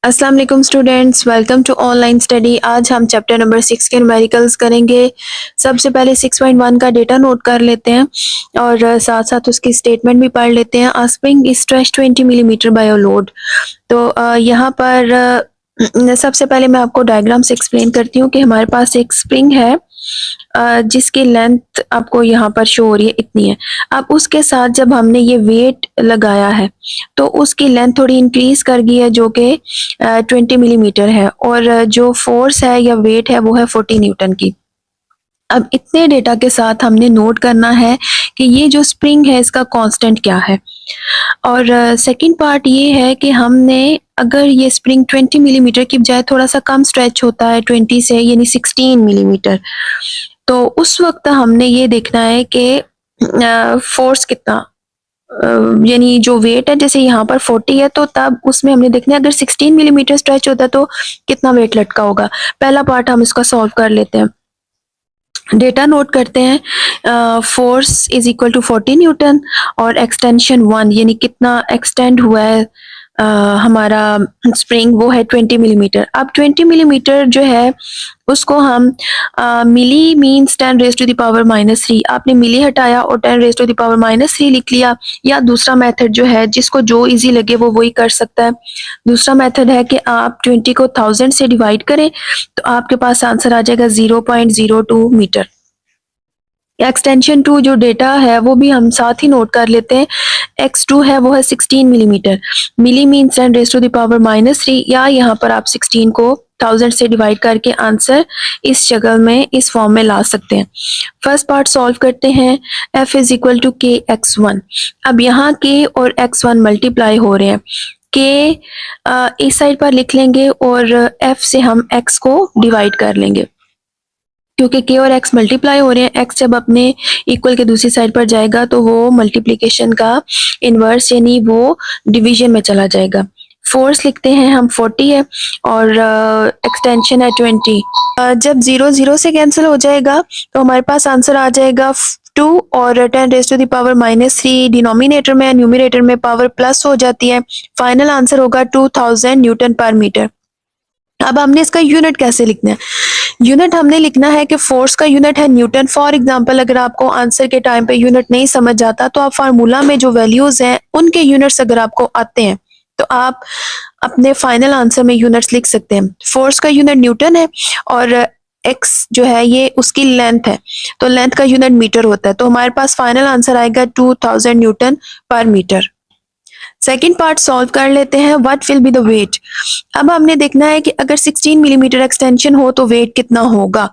अस्सलाम वालेकुम students, welcome to online study. आज हम चैप्टर नंबर 6 के न्यूमेरिकल्स करेंगे। सबसे पहले 6.1 का डेटा नोट कर लेते हैं और साथ साथ उसकी स्टेटमेंट भी पढ़ लेते हैं। अ spring is stretched 20 millimetre by a load. तो यहाँ पर सबसे पहले मैं आपको डायग्राम से एक्सप्लेन करती हूँ कि हमारे पास एक स्प्रिंग है जिसकी लेंथ आपको यहाँ पर शो हो रही है, इतनी है। अब उसके साथ जब हमने ये वेट लगाया है तो उसकी लेंथ थोड़ी इंक्रीज कर गई है, जो कि 20 मिलीमीटर है, और जो फोर्स है या वेट है वो है 40 न्यूटन की। अब इतने डेटा के साथ हमने नोट करना है कि ये जो स्प्रिंग है इसका कांस्टेंट क्या है। और सेकंड पार्ट ये है कि हमने अगर ये स्प्रिंग 20 मिलीमीटर की बजाय थोड़ा सा कम स्ट्रेच होता है 20 से, यानी 16 मिलीमीटर, तो उस वक्त हमने ये देखना है कि फोर्स कितना, यानी जो वेट है, जैसे यहाँ पर 40 है तो तब उसमें हमने देखना है अगर 16 मिलीमीटर स्ट्रेच होता है तो कितना वेट लटका होगा। पहला पार्ट हम इसका सॉल्व कर लेते हैं। डेटा नोट करते हैं। Force is equal to 40 newton और एक्सटेंशन 1, यानी कितना एक्सटेंड हुआ है हमारा स्प्रिंग, वो है 20 मिलीमीटर। अब 20 मिलीमीटर जो है उसको हम milli means 10 raise to the power -3, आपने मिली हटाया और 10 रेज टू द पावर -3 लिख लिया। या दूसरा मेथड जो है, जिसको जो इजी लगे वो वही कर सकता है। दूसरा मेथड है कि आप 20 को 1000 से डिवाइड करें तो आपके पास आंसर आ जाएगा 0.02 मीटर। एक्सटेंशन 2 जो डेटा है वो भी हम साथ ही नोट कर लेते हैं। x2 है वो है 16 millimetre. Milli means 10 raise to the power -3, या यहाँ पर आप 16 को 1000 से डिवाइड करके आंसर इस शक्ल में, इस फॉर्म में ला सकते हैं। फर्स्ट पार्ट सॉल्व करते हैं। f is equal to k x1। अब यहाँ k और x1 मल्टीप्लाई हो रहे हैं। k इस साइड पर लिख लेंगे और f से हम x को डिवाइड कर लेंगे, क्योंकि k और x मल्टीप्लाई हो रहे हैं। x जब अपने इक्वल के दूसरी साइड पर जाएगा तो वो मल्टीप्लिकेशन का इन्वर्स, यानी वो डिवीजन में चला जाएगा। फोर्स लिखते हैं हम 40 है और एक्सटेंशन है 20। जब 0 0 से कैंसिल हो जाएगा तो हमारे पास आंसर आ जाएगा 2 और 10 raise to the power -3 denominator में, न्यूमरेटर में पावर प्लस हो जाती है। फाइनल आंसर होगा 2000 न्यूटन पर मीटर। अब हमने इसका यूनिट कैसे लिखना है? यूनिट हमने लिखना है कि फोर्स का यूनिट है न्यूटन। फॉर एग्जांपल अगर आपको आंसर के टाइम पे यूनिट नहीं समझ आता तो आप फार्मूला में जो वैल्यूज हैं उनके यूनिट्स अगर आपको आते हैं तो आप अपने फाइनल आंसर में यूनिट्स लिख सकते हैं। फोर्स का यूनिट न्यूटन है और एक्स जो है ये उसकी लेंथ है, तो लेंथ का यूनिट मीटर होता है। तो हमारे पास फाइनल आंसर आएगा 2000 न्यूटन पर मीटर। सेकेंड पार्ट सॉल्व कर लेते हैं। What will be the weight. अब हमने देखना है कि अगर 16 मिलीमीटर एक्सटेंशन हो तो वेट कितना होगा।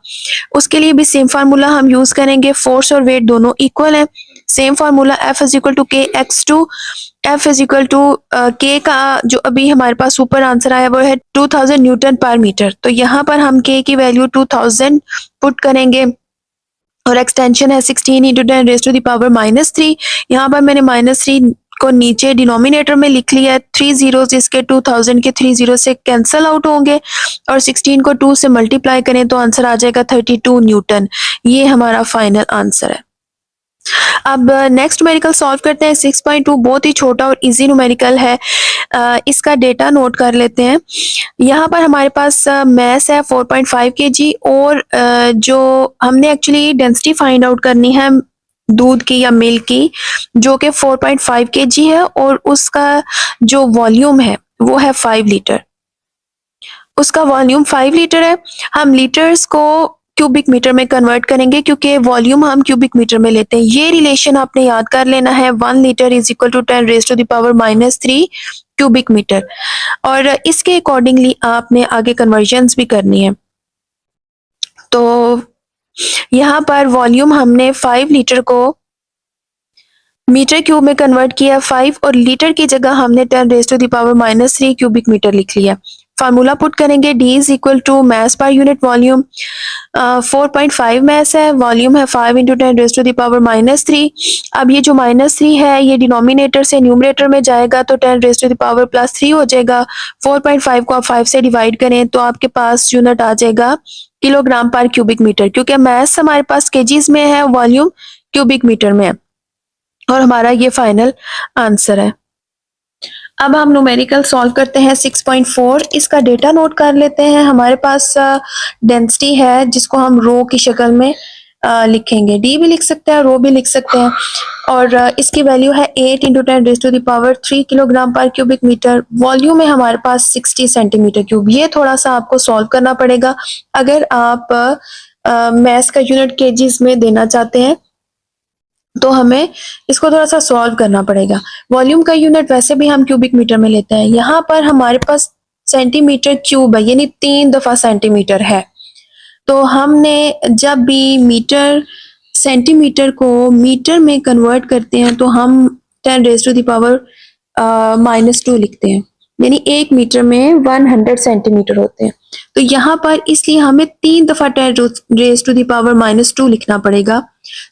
उसके लिए भी सेम फार्मूला हम यूज करेंगे। फोर्स और वेट दोनों इक्वल है। Same formula F is equal to k x2। F is equal to के का जो अभी हमारे पास ऊपर आंसर आया वो है 2000 न्यूटन पर मीटर। तो यहाँ पर हम के की वैल्यू 2000 पुट करेंगे और एक्सटेंशन है 16 into 10 raise to the power -3। यहाँ पर मैंने -3 को नीचे डिनोमिनेटर में लिख लिया है। 3 जीरोस इसके 2000 के 3 जीरो से कैंसल आउट होंगे और 16 को 2 से मल्टीप्लाई करें तो आंसर आ जाएगा 32 न्यूटन। ये हमारा फाइनल आंसर है। अब नेक्स्ट न्यूमेरिकल सॉल्व करते हैं। 6.2 बहुत ही छोटा और इजी न्यूमेरिकल है। इसका डेटा नोट कर लेते हैं। यहाँ पर हमारे पास मैस है 4.5 kg और जो हमने एक्चुअली डेंसिटी फाइंड आउट करनी है दूध की या मिल्क की, जो कि 4.5 kg है और उसका जो वॉल्यूम है वो है 5 लीटर। उसका वॉल्यूम 5 लीटर है। हम लीटर्स को क्यूबिक मीटर में कन्वर्ट करेंगे क्योंकि वॉल्यूम हम क्यूबिक मीटर में लेते हैं। ये रिलेशन आपने याद कर लेना है। 1 litre is equal to 10 raise to the power -3 cubic metre, और इसके अकॉर्डिंगली आपने आगे कन्वर्जन्स भी करनी है। तो यहाँ पर वॉल्यूम हमने 5 लीटर को मीटर क्यूब में कन्वर्ट किया 5, और लीटर की जगह हमने 10 raise to the power -3 cubic metre लिख लिया। फार्मूला पुट करेंगे। D is equal to mass per unit volume. 4.5 mass है, वॉल्यूम है 5 into 10 raise to the power -3। अब ये जो -3 है ये डिनोमिनेटर से न्यूमरेटर में जाएगा तो 10 रेज टू द पावर +3 हो जाएगा। 4.5 को आप 5 से डिवाइड करें तो आपके पास यूनिट आ जाएगा किलोग्राम पर क्यूबिक मीटर, क्योंकि मैस हमारे पास केजीज में है, वॉल्यूम क्यूबिक मीटर में है, और हमारा ये फाइनल आंसर है। अब हम न्यूमेरिकल सॉल्व करते हैं 6.4। इसका डेटा नोट कर लेते हैं। हमारे पास डेंसिटी है जिसको हम रो की शक्ल में लिखेंगे। डी भी लिख सकते हैं, रो भी लिख सकते हैं। और इसकी वैल्यू है 8 इंटू 10⁻³ किलोग्राम पर क्यूबिक मीटर। वॉल्यूम है हमारे पास 60 सेंटीमीटर क्यूब। ये थोड़ा सा आपको सॉल्व करना पड़ेगा अगर आप मैथ्स का यूनिट केजीज में देना चाहते हैं तो हमें इसको थोड़ा सा सॉल्व करना पड़ेगा। वॉल्यूम का यूनिट वैसे भी हम क्यूबिक मीटर में लेते हैं। यहाँ पर हमारे पास सेंटीमीटर क्यूब है, यानी 3 दफा सेंटीमीटर है। तो हमने जब भी मीटर सेंटीमीटर को मीटर में कन्वर्ट करते हैं तो हम 10⁻⁻² लिखते हैं, यानी 1 मीटर में 100 सेंटीमीटर होते हैं। तो यहाँ पर इसलिए हमें 3 दफा 10⁻² लिखना पड़ेगा।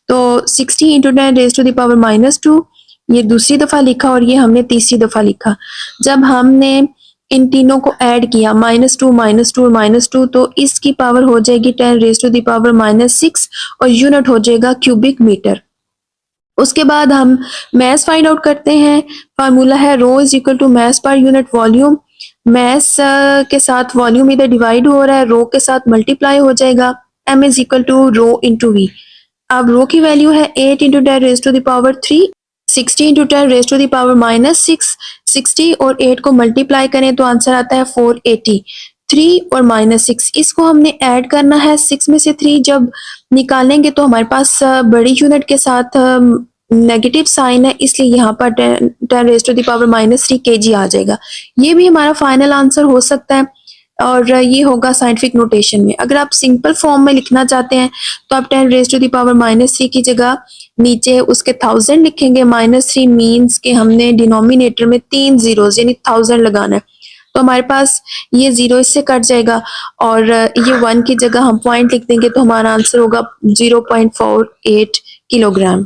तो 60 इंटू 10⁻², ये दूसरी दफा लिखा और ये हमने तीसरी दफा लिखा। जब हमने इन तीनों को ऐड किया -2 तो इसकी पावर हो जाएगी 10⁻⁻6 और यूनिट हो जाएगा क्यूबिक मीटर। उसके बाद हम मैस फाइंड आउट करते हैं। फार्मूला है rho is equal to mass per unit volume. Mass के साथ वॉल्यूम इधर डिवाइड हो रहा है, रो के साथ मल्टीप्लाई हो जाएगा। m is equal to rho into v. अब रो की वैल्यू है 8 इंटू 10⁻3, 60 इंटू 10⁻6। 60 और 8 को मल्टीप्लाई करें तो आंसर आता है 480। 3 और -6 इसको हमने ऐड करना है। 6 में से 3 जब निकालेंगे तो हमारे पास बड़ी यूनिट के साथ नेगेटिव साइन है, इसलिए यहाँ पर 10⁻³ kg आ जाएगा। ये भी हमारा फाइनल आंसर हो सकता है और ये होगा साइंटिफिक नोटेशन में। अगर आप सिंपल फॉर्म में लिखना चाहते हैं तो आप 10⁻³ की जगह नीचे उसके 1000 लिखेंगे। -3 मीन्स कि हमने डिनोमिनेटर में 3 जीरोस यानी 1000 लगाना है। तो हमारे पास ये 0 इससे कट जाएगा और ये 1 की जगह हम पॉइंट लिख देंगे तो हमारा आंसर होगा 0.48 किलोग्राम।